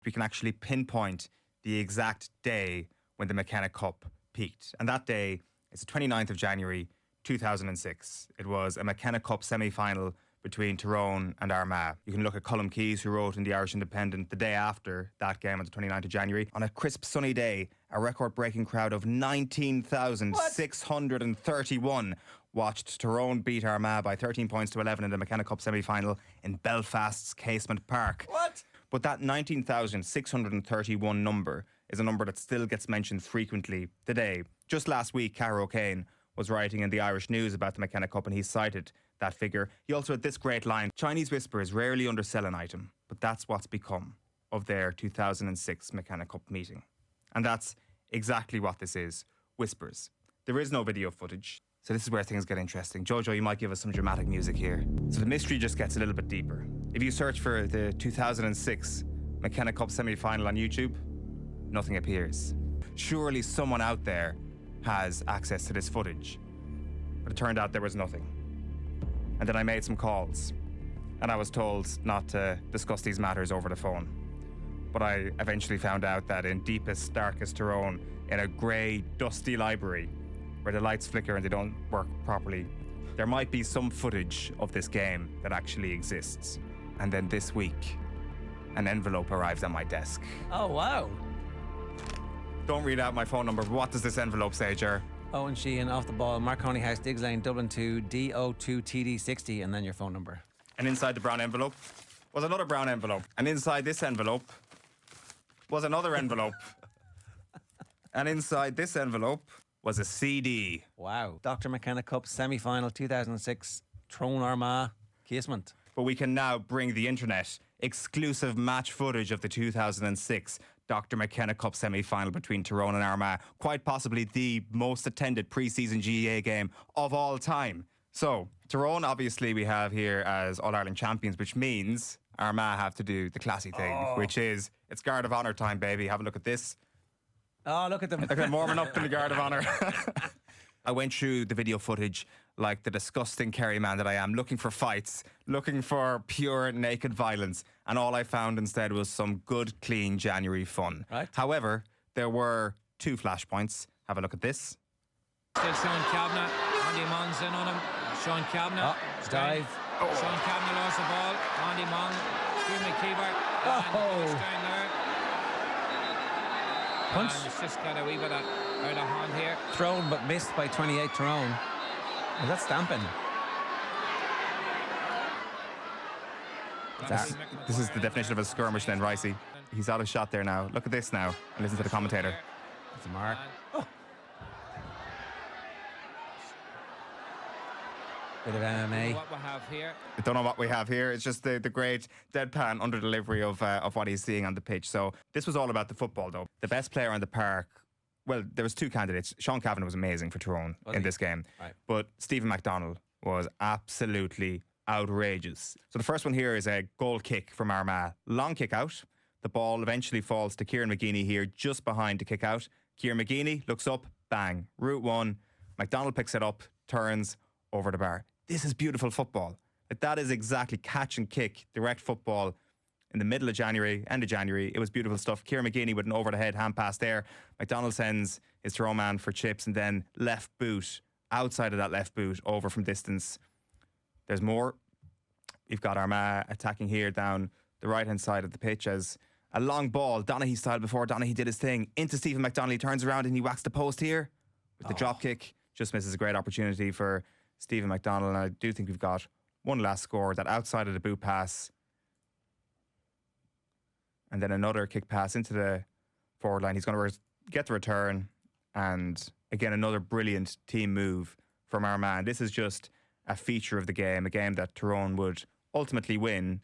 we can actually pinpoint the exact day when the McKenna Cup peaked. And that day is the 29th of January 2006. It was a McKenna Cup semi-final between Tyrone and Armagh. You can look at Colm Keys, who wrote in the Irish Independent the day after that game on the 29th of January. On a crisp sunny day, a record-breaking crowd of 19,631 watched Tyrone beat Armagh by 13 points to 11 in the McKenna Cup semi-final in Belfast's Casement Park. What? But that 19,631 number is a number that still gets mentioned frequently today. Just last week, Cara O'Kane was writing in the Irish News about the McKenna Cup, and he cited that figure. He also had this great line: Chinese whispers rarely undersell an item, but that's what's become of their 2006 McKenna Cup meeting. And that's exactly what this is: whispers. There is no video footage, so this is where things get interesting. Jojo, you might give us some dramatic music here. So the mystery just gets a little bit deeper. If you search for the 2006 McKenna Cup semi-final on YouTube, nothing appears. Surely someone out there has access to this footage. But it turned out there was nothing. And then I made some calls, and I was told not to discuss these matters over the phone. But I eventually found out that in deepest, darkest Tyrone, in a grey, dusty library, where the lights flicker and they don't work properly, there might be some footage of this game that actually exists. And then this week, an envelope arrived on my desk. Oh, wow. Don't read out my phone number, but what does this envelope say, Ger? Owen Sheehan, Off the Ball, Marconi House, Diggs Lane, Dublin 2, DO2TD60, and then your phone number. And inside the brown envelope was another brown envelope. And inside this envelope was another envelope. And inside this envelope was a CD. Wow. Dr. McKenna Cup semi-final 2006, Tyrone Armagh, Casement. But we can now bring the internet exclusive match footage of the 2006 Dr. McKenna Cup semi-final between Tyrone and Armagh, quite possibly the most attended pre-season GAA game of all time. So, Tyrone, obviously, we have here as All-Ireland champions, which means Armagh have to do the classy thing, which is, it's Guard of Honour time, baby. Have a look at this. Oh, look at them. Look at them warming up in the Guard of Honour. I went through the video footage like the disgusting Kerry man that I am, looking for fights, looking for pure naked violence, and all I found instead was some good, clean January fun. Right. However, there were two flashpoints. Have a look at this. Still Sean Kavanagh, Andy Mons in on him. Sean Kavanagh. Dive. Sean Kavanagh lost the ball. Andy Mons. Hugh McKeever. Down there. Punch. And it's just got a wee bit out of hand here. Thrown but missed by 28 Tyrone. Was that stamping? This is the definition of a skirmish then, Ricey. He's out of shot there now. Look at this now and listen to the commentator. It's a mark. Oh. Bit of MMA. What we have here. I don't know what we have here. It's just the great deadpan under delivery of what he's seeing on the pitch. So this was all about the football, though. The best player on the park. Well, there was two candidates. Sean Kavanagh was amazing for Tyrone in this game. Right. But Stephen McDonald was absolutely outrageous. So the first one here is a goal kick from Armagh. Long kick out. The ball eventually falls to Kieran McGeeney here, just behind the kick out. Kieran McGeeney looks up, bang. Route one. McDonald picks it up, turns over the bar. This is beautiful football. Like, that is exactly catch and kick, direct football. In the middle of January, end of January, it was beautiful stuff. Kieran McGeeney with an over-the-head hand pass there. McDonald sends his Tyrone man for chips, and then left boot, outside of that left boot, over from distance. There's more. We've got Armagh attacking here down the right-hand side of the pitch as a long ball, Donaghy style before Donaghy did his thing, into Stephen McDonald. He turns around and he whacks the post here with the drop kick. Just misses a great opportunity for Stephen McDonald. And I do think we've got one last score, that outside of the boot pass. And then another kick pass into the forward line. He's going to get the return. And again, another brilliant team move from Armagh. This is just a feature of the game, a game that Tyrone would ultimately win